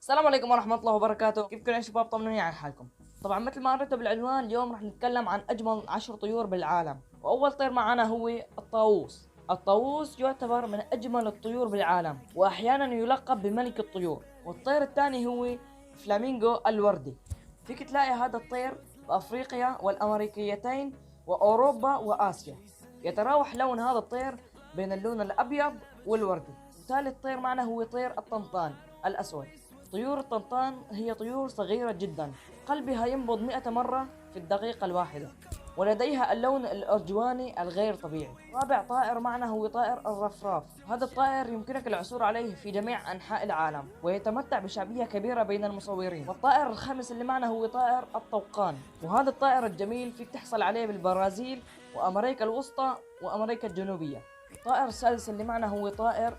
السلام عليكم ورحمة الله وبركاته، كيفكم يا شباب؟ طمنوني على حالكم. طبعا مثل ما قريتوا بالعنوان، اليوم راح نتكلم عن أجمل 10 طيور بالعالم، وأول طير معنا هو الطاووس. الطاووس يعتبر من أجمل الطيور بالعالم، وأحيانا يلقب بملك الطيور. والطير الثاني هو فلامينغو الوردي. فيك تلاقي هذا الطير بأفريقيا والأمريكيتين وأوروبا وآسيا. يتراوح لون هذا الطير بين اللون الأبيض والوردي. ثالث طير معنا هو طير الطنطان الأسود. طيور الطنطان هي طيور صغيرة جدا، قلبها ينبض 100 مرة في الدقيقة الواحدة، ولديها اللون الأرجواني الغير طبيعي. رابع طائر معنا هو طائر الرفراف. هذا الطائر يمكنك العثور عليه في جميع أنحاء العالم، ويتمتع بشعبية كبيرة بين المصورين. والطائر الخامس اللي معنا هو طائر الطوقان، وهذا الطائر الجميل فيك تحصل عليه بالبرازيل وأمريكا الوسطى وأمريكا الجنوبية. الطائر السادس اللي معنا هو طائر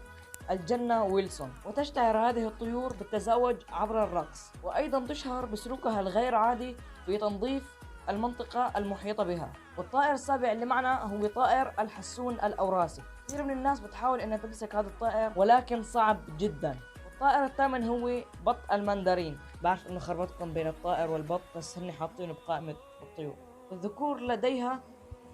الجنة ويلسون، وتشتهر هذه الطيور بالتزاوج عبر الرقص، وأيضا تشهر بسلوكها الغير عادي في تنظيف المنطقة المحيطة بها. والطائر السابع اللي معنا هو طائر الحسون الأوراسي. كثير من الناس بتحاول انها تمسك هذا الطائر، ولكن صعب جدا. والطائر الثامن هو بط المندرين. بعرف انه خربطكم بين الطائر والبط، بس هني حاطينه بقائمة الطيور. الذكور لديها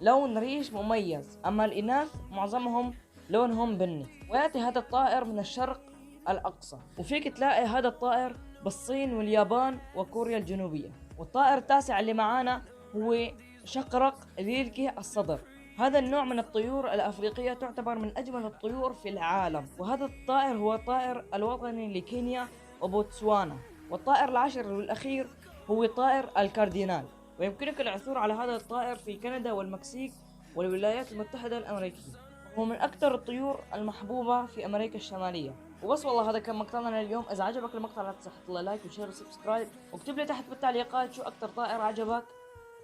لون ريش مميز، أما الإناث معظمهم لونهم بني. ويأتي هذا الطائر من الشرق الأقصى، وفيك تلاقي هذا الطائر بالصين واليابان وكوريا الجنوبية. والطائر التاسع اللي معانا هو شقرق ليلكي الصدر. هذا النوع من الطيور الأفريقية تعتبر من أجمل الطيور في العالم، وهذا الطائر هو الطائر الوطني لكينيا وبوتسوانا. والطائر العاشر والأخير هو طائر الكاردينال، ويمكنك العثور على هذا الطائر في كندا والمكسيك والولايات المتحدة الأمريكية. هو من أكثر الطيور المحبوبة في أمريكا الشمالية. وبس والله، هذا كان مقطعنا اليوم. إذا عجبك المقطع لا تنسى تحط له لايك وشير وسبسكرايب، واكتب لي تحت بالتعليقات شو أكثر طائر عجبك،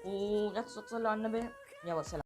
ولا تنسوا تصلوا على النبي. يلا سلام.